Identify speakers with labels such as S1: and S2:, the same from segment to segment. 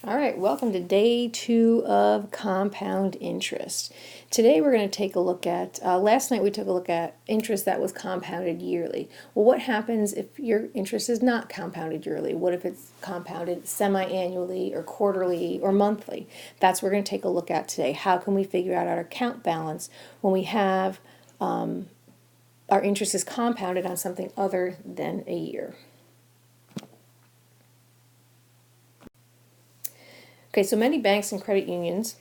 S1: All right, welcome to day 2 of compound interest. Today we're going to take a look at, last night we took a look at interest that was compounded yearly. Well, what happens if your interest is not compounded yearly? What if it's compounded semi-annually or quarterly or monthly? That's what we're going to take a look at today. How can we figure out our account balance when we have our interest is compounded on something other than a year? Okay, so many banks and credit unions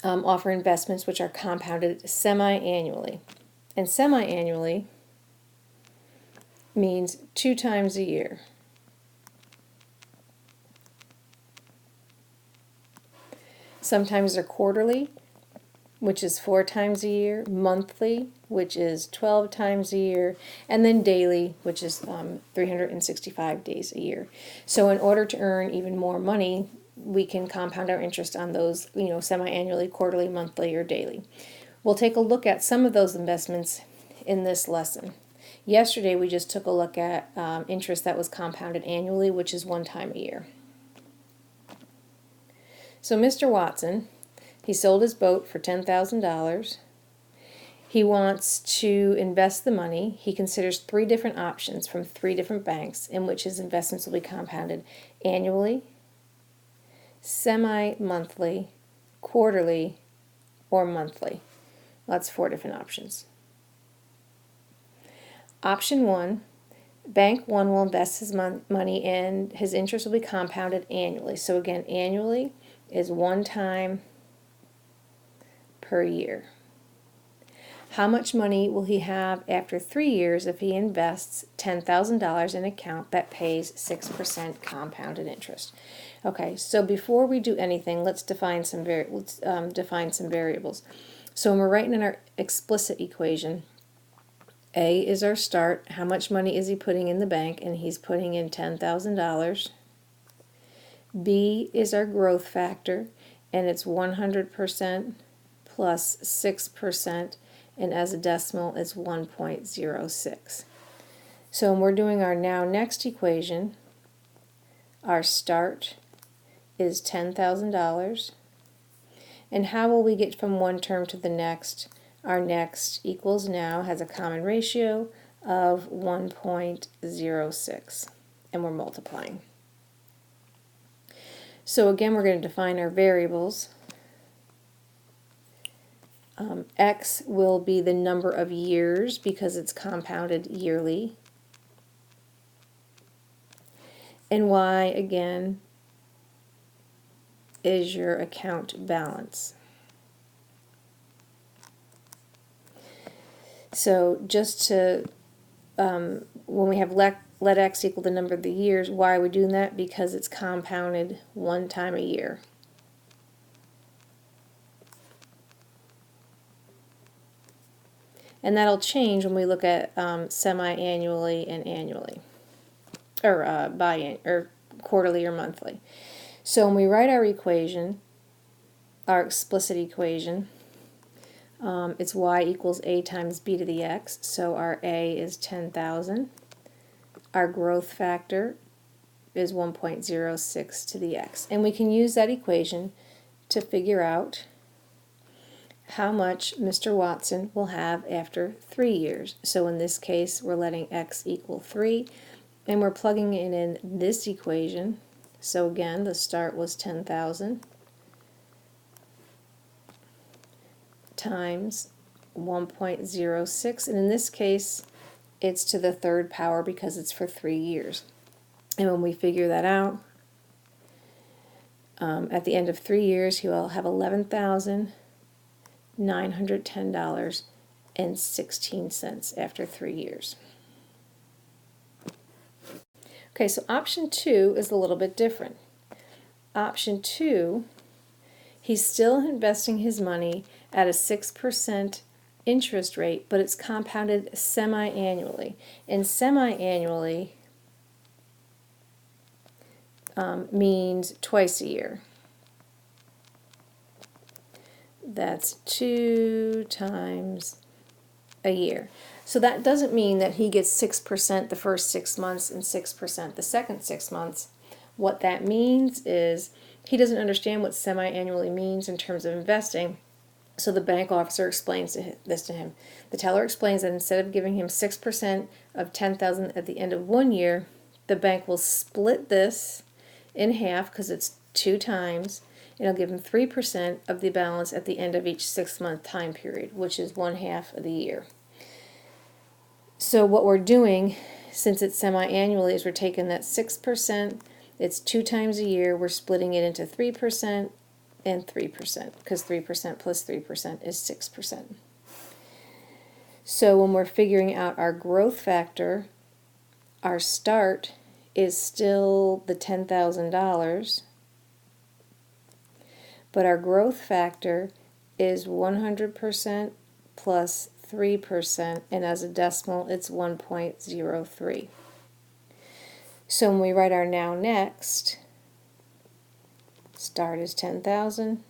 S1: offer investments which are compounded semi-annually. And semi-annually means 2 times a year. Sometimes they're quarterly, which is 4 times a year, monthly, which is 12 times a year, and then daily, which is 365 days a year. So in order to earn even more money, we can compound our interest on those, semi-annually, quarterly, monthly, or daily. We'll take a look at some of those investments in this lesson. Yesterday, we just took a look at interest that was compounded annually, which is 1 time a year. So Mr. Watson, he sold his boat for $10,000. He wants to invest the money. He considers 3 different options from 3 different banks in which his investments will be compounded annually, semi-monthly, quarterly, or monthly. That's 4 different options. Option 1, Bank 1 will invest his money and his interest will be compounded annually. So again, annually is 1 time per year. How much money will he have after 3 years if he invests $10,000 in an account that pays 6% compounded interest? Okay, so before we do anything, let's define some variables. So when we're writing in our explicit equation, A is our start. How much money is he putting in the bank? And he's putting in $10,000. B is our growth factor, and it's 100% plus 6%, and as a decimal it's 1.06. So when we're doing our now next equation, our start is $10,000. And how will we get from one term to the next? Our next equals now has a common ratio of 1.06, and we're multiplying. So again, we're going to define our variables. X will be the number of years because it's compounded yearly. And Y, again, is your account balance. So just to, when we have let X equal the number of the years, why are we doing that? Because it's compounded 1 time a year. And that'll change when we look at semi-annually and annually, or quarterly or monthly. So when we write our equation, our explicit equation, it's y equals a times b to the x. So our a is 10,000. Our growth factor is 1.06 to the x. And we can use that equation to figure out how much Mr. Watson will have after 3 years. So in this case, we're letting x equal 3, and we're plugging it in this equation. So again, the start was 10,000 times 1.06, and in this case, it's to the 3rd power because it's for 3 years. And when we figure that out, at the end of 3 years, he will have $11,910.16 after 3 years. Okay, so option 2 is a little bit different. Option 2, he's still investing his money at a 6% interest rate, but it's compounded semi-annually. And semi-annually means twice a year. That's 2 times a year. So that doesn't mean that he gets 6% the first 6 months and 6% the second 6 months. What that means is He doesn't understand what semi-annually means in terms of investing, so the bank officer explains this to him. The teller explains that instead of giving him 6% of $10,000 at the end of 1 year, the bank will split this in half because it's 2 times, and it'll give him 3% of the balance at the end of each 6-month time period, which is 1/2 of the year. So what we're doing, since it's semi-annually, is we're taking that 6%, it's 2 times a year, we're splitting it into 3% and 3%, because 3% plus 3% is 6%. So when we're figuring out our growth factor, our start is still the $10,000, but our growth factor is 100% plus 3%, and as a decimal, it's 1.03. So when we write our now next, start is 10,000,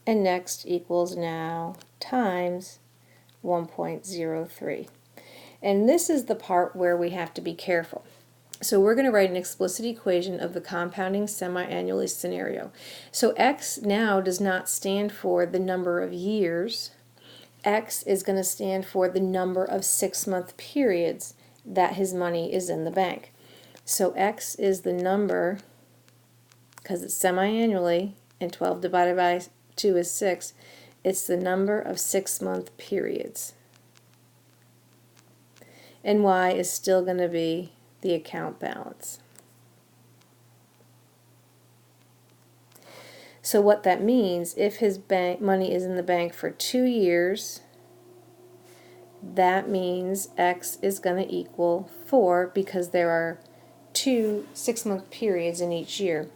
S1: and next equals now times 1.03. And this is the part where we have to be careful. So we're going to write an explicit equation of the compounding semi-annually scenario. So X now does not stand for the number of years. X is going to stand for the number of 6-month periods that his money is in the bank. So X is the number, because it's semi-annually, and 12 divided by 2 is 6, it's the number of 6-month periods. And Y is still going to be the account balance. So what that means, if his bank money is in the bank for 2 years, that means X is going to equal 4, because there are 2 6-month periods in each year.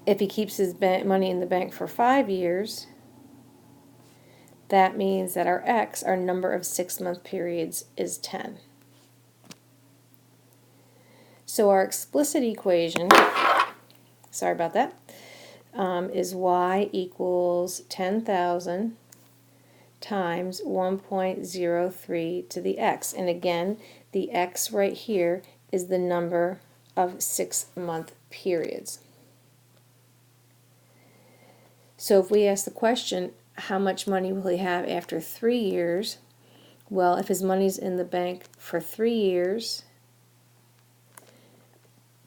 S1: If he keeps his money in the bank for 5 years, that means that our X, our number of 6-month periods, is 10. So our explicit equation, sorry about that, is Y equals 10,000 times 1.03 to the X. And again, the X right here is the number of 6-month periods. So if we ask the question, how much money will he have after 3 years? Well, if his money's in the bank for 3 years,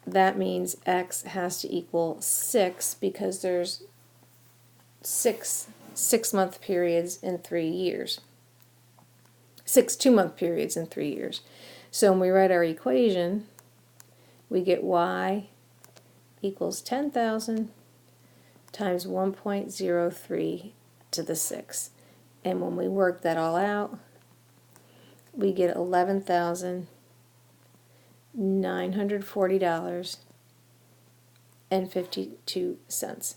S1: that means X has to equal 6, because there's 6 6-month periods in 3 years. 6 2-month periods in 3 years. So when we write our equation, we get Y equals 10,000 times 1.03 to the 6. And when we work that all out, we get $11,940.52.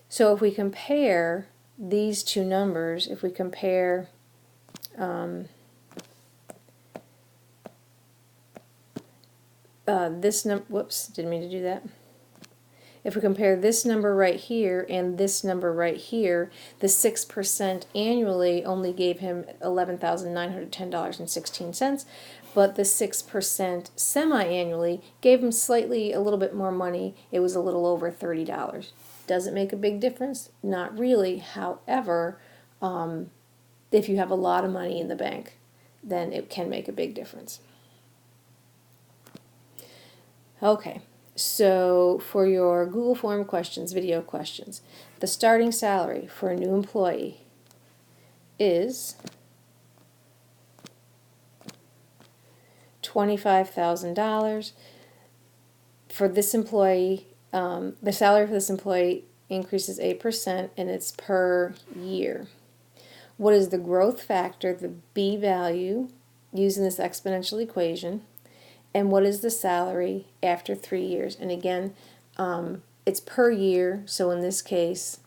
S1: So if we compare these two numbers, if we compare this number, whoops, didn't mean to do that. If we compare this number right here and this number right here, the 6% annually only gave him $11,910.16, but the 6% semi-annually gave him slightly a little bit more money. It was a little over $30. Does it make a big difference? Not really. However, if you have a lot of money in the bank, then it can make a big difference. Okay. So for your Google form questions, video questions, the starting salary for a new employee is $25,000. For this employee, the salary for this employee increases 8%, and it's per year. What is the growth factor, the B value, using this exponential equation? And what is the salary after 3 years? And again, it's per year, so in this case,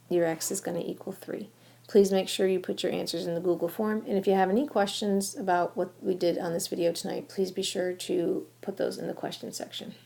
S1: your X is going to equal 3. Please make sure you put your answers in the Google form. And if you have any questions about what we did on this video tonight, please be sure to put those in the question section.